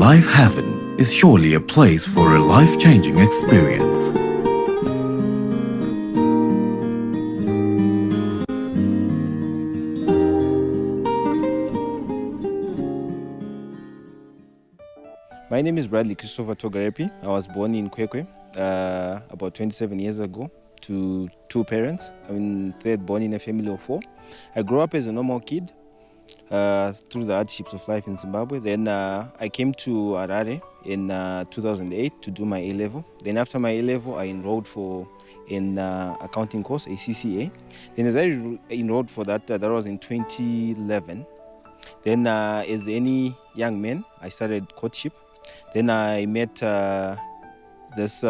Life Haven is surely a place for a life-changing experience. My name is Bradley Christopher Togarepi. I was born in Kwekwe about 27 years ago to two parents. I'm third born in a family of four. I grew up as a normal kid through the hardships of life in Zimbabwe. Then I came to Harare in 2008 to do my A-level. Then after my A-level, I enrolled for an accounting course, a CCA. Then as I enrolled for that, that was in 2011. Then as any young man, I started courtship. Then I met this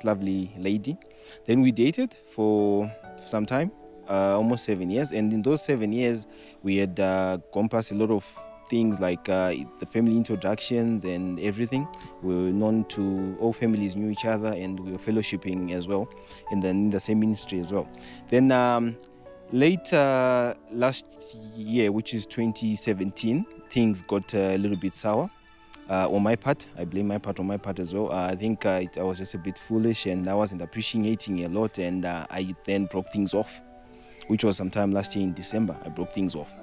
lovely lady. Then we dated for some time, almost 7 years. And in those 7 years, we had gone past a lot of things like the family introductions and everything. We were known to, all families knew each other, and we were fellowshipping as well in the same ministry as well. Then later last year, which is 2017, things got a little bit sour. On my part, I blame my part on my part as well. I think I was just a bit foolish and I wasn't appreciating a lot, and I then broke things off, which was sometime last year in December. I broke things off.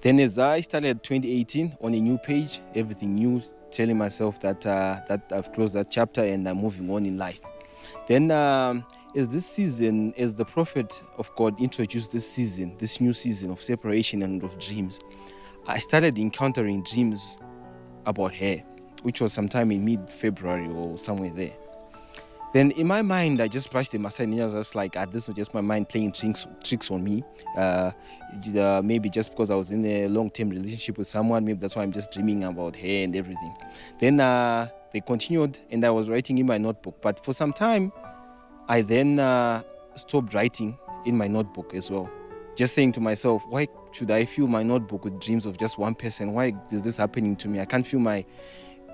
Then as I started 2018 on a new page, everything new, telling myself that I've closed that chapter and I'm moving on in life. Then as this season, as the prophet of God introduced this season, this new season of separation and of dreams, I started encountering dreams about her, which was sometime in mid-February or somewhere there. Then in my mind, I just brushed them aside, and I was just like, this was just my mind playing tricks on me. Maybe just because I was in a long-term relationship with someone, maybe that's why I'm just dreaming about her and everything. Then they continued, and I was writing in my notebook. But for some time, I then stopped writing in my notebook as well. Just saying to myself, why should I fill my notebook with dreams of just one person? Why is this happening to me? I can't fill my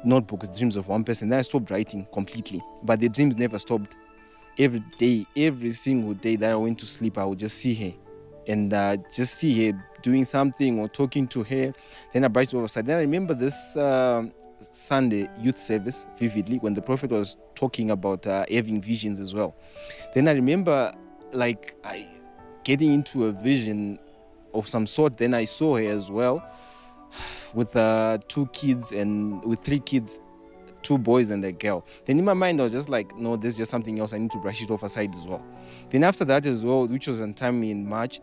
notebook with dreams of one person. Then I stopped writing completely. But the dreams never stopped. Every day, every single day that I went to sleep, I would just see her. And just see her doing something or talking to her. Then I brushed it over side. Then I remember this Sunday youth service vividly when the prophet was talking about having visions as well. Then I remember getting into a vision of some sort. Then I saw her as well with two kids and with three kids, two boys and a girl. Then in my mind I was just like, no, there's just something else. I need to brush it off aside as well. Then after that as well, which was sometime in March,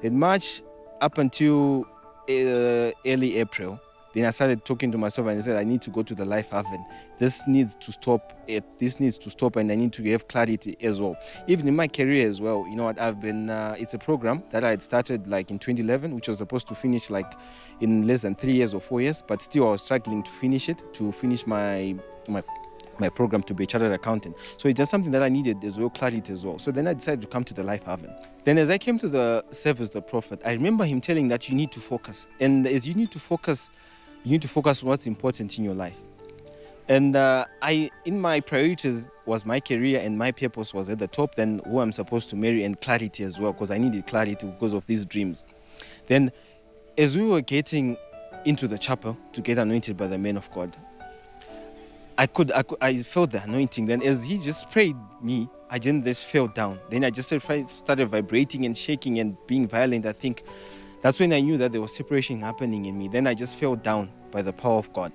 in March up until early April, then I started talking to myself and I said, I need to go to the Life Haven. This needs to stop. This needs to stop, and I need to have clarity as well. Even in my career as well, you know what, I've been, it's a program that I had started like in 2011, which was supposed to finish like in less than 3 years or 4 years, but still I was struggling to finish my program to be a chartered accountant. So it's just something that I needed as well, clarity as well. So then I decided to come to the Life Haven. Then as I came to the service, the prophet, I remember him telling that you need to focus. And as you need to focus on what's important in your life. And in my priorities was my career, and my purpose was at the top, then who I'm supposed to marry, and clarity as well, because I needed clarity because of these dreams. Then as we were getting into the chapel to get anointed by the man of God, I felt the anointing. Then as he just prayed me, I just fell down. Then I just started vibrating and shaking and being violent. I think that's when I knew that there was separation happening in me. Then I just fell down by the power of God.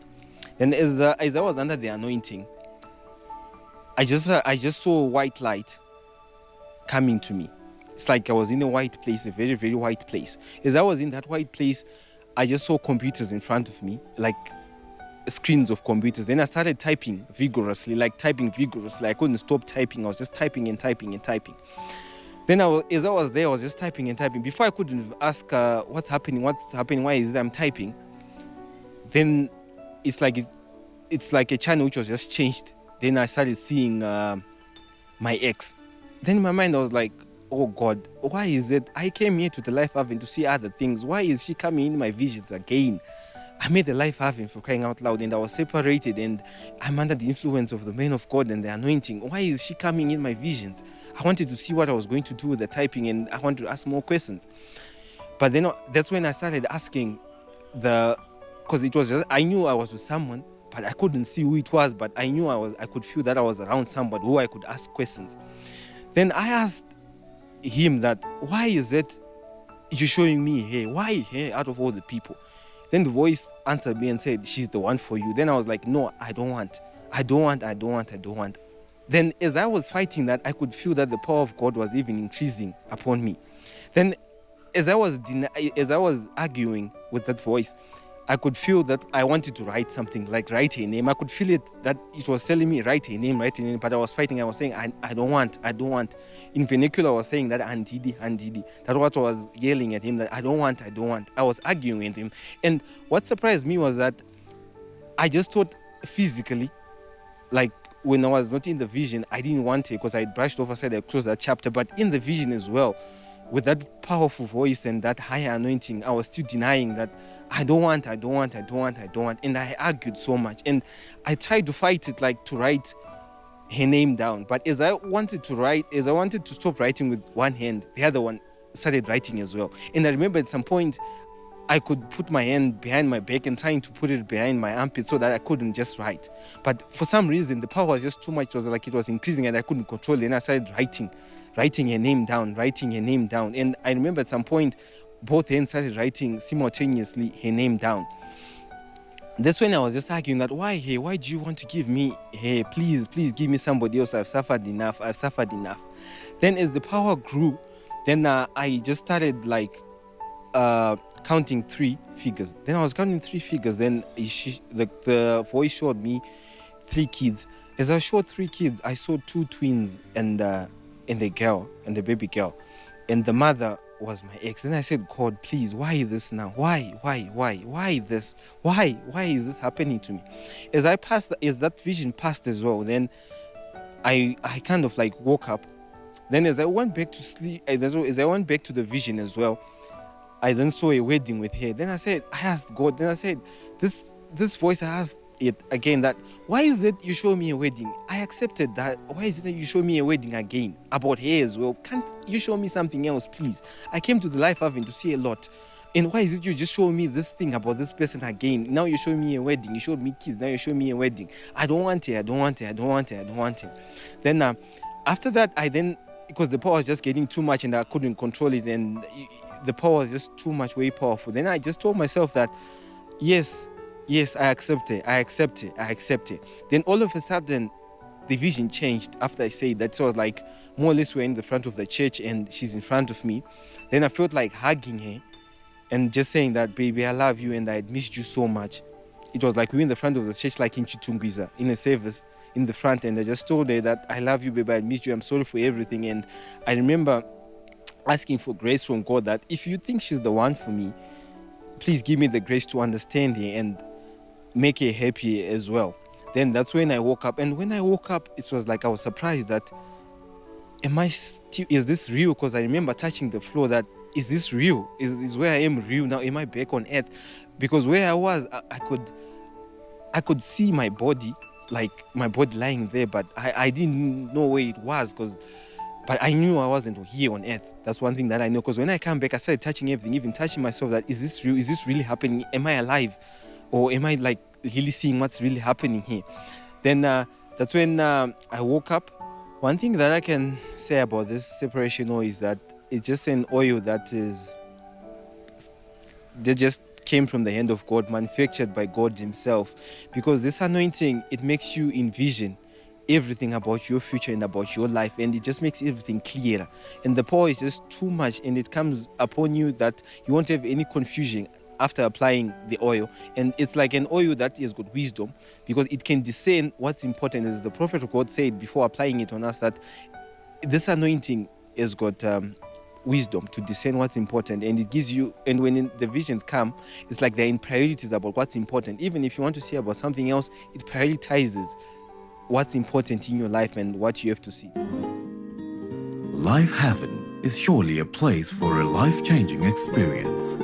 Then as I was under the anointing, I just saw a white light coming to me. It's like I was in a white place, a very, very white place. As I was in that white place, I just saw computers in front of me, like screens of computers. Then I started typing vigorously. I couldn't stop typing. I was just typing and typing and typing. Then as I was there, I was just typing and typing. Before I could ask, what's happening, why is it I'm typing? Then it's like a channel which was just changed. Then I started seeing my ex. Then in my mind, I was like, oh God, why is it? I came here to the Life Haven to see other things. Why is she coming in my visions again? I made the Life Haven, for crying out loud, and I was separated, and I'm under the influence of the man of God and the anointing. Why is she coming in my visions? I wanted to see what I was going to do with the typing, and I wanted to ask more questions. But then that's when I started asking because it was just, I knew I was with someone, but I couldn't see who it was. But I knew I could feel that I was around somebody who I could ask questions. Then I asked him that, why is it you're showing me her? Why her out of all the people? Then the voice answered me and said, she's the one for you. Then I was like, no, I don't want. Then as I was fighting that, I could feel that the power of God was even increasing upon me. Then as I was arguing with that voice, I could feel that I wanted to write something, like write her name. I could feel it, that it was telling me, write her name, but I was fighting. I was saying, I don't want. In vernacular, I was saying that Andidi. That's what I was yelling at him, that I don't want. I was arguing with him. And what surprised me was that I just thought physically, like when I was not in the vision, I didn't want it because I brushed off, I said I closed that chapter. But in the vision as well, with that powerful voice and that higher anointing, I was still denying that I don't want. And I argued so much. And I tried to fight it, like to write her name down. But as I wanted to stop writing with one hand, the other one started writing as well. And I remember at some point, I could put my hand behind my back and trying to put it behind my armpit so that I couldn't just write. But for some reason, the power was just too much. It was like it was increasing and I couldn't control it. And I started writing her name down. And I remember at some point, both hands started writing simultaneously her name down. That's when I was just arguing that, why do you want to give me her? Please give me somebody else. I've suffered enough. Then as the power grew, then I just started like counting 3 figures. Then I was counting 3 figures. Then the voice showed me 3 kids. As I showed 3 kids, I saw 2 twins and a girl, and the baby girl. And the mother was my ex. Then I said, God, please, why this now? Why this? Why is this happening to me? As that vision passed as well, then I kind of like woke up. Then as I went back to sleep, as I went back to the vision as well, I then saw a wedding with her. Then I asked God, then I said, this voice, I asked it again, that why is it you show me a wedding? I accepted that. Why is it that you show me a wedding again about her as well? Can't you show me something else, please? I came to the life having to see a lot. And why is it you just show me this thing about this person again? Now you show me a wedding. You showed me kids. Now you show me a wedding. I don't want it. Then after that, because the power was just getting too much and I couldn't control it, and the power was just too much, way powerful. Then I just told myself that, yes, I accept it. Then all of a sudden, the vision changed after I said that. So I was like, more or less, we're in the front of the church and she's in front of me. Then I felt like hugging her and just saying that, baby, I love you and I had missed you so much. It was like we were in the front of the church, like in Chitungwiza, in a service in the front. And I just told her that I love you, baby, I missed you. I'm sorry for everything. And I remember asking for grace from God that if you think she's the one for me, please give me the grace to understand her and make her happy as well. Then that's when I woke up. And when I woke up, it was like I was surprised that, is this real? Because I remember touching the floor, that, is this real? Is where I am real now? Am I back on earth? Because where I was, I could see my body, like my body lying there, but I didn't know where it was, but I knew I wasn't here on earth. That's one thing that I know, because when I come back, I started touching everything, even touching myself, that, is this real? Is this really happening? Am I alive? Or am I like really seeing what's really happening here? Then that's when I woke up. One thing that I can say about this separation oil is that it's just an oil that just came from the hand of God, manufactured by God himself. Because this anointing, it makes you envision everything about your future and about your life, and it just makes everything clearer. And the power is just too much, and it comes upon you that you won't have any confusion after applying the oil. And it's like an oil that has got wisdom, because it can discern what's important. As the prophet of God said before applying it on us, that this anointing has got wisdom to discern what's important, and it gives you, and when the visions come, it's like they're in priorities about what's important. Even if you want to see about something else, it prioritizes what's important in your life and what you have to see. Life Haven is surely a place for a life-changing experience.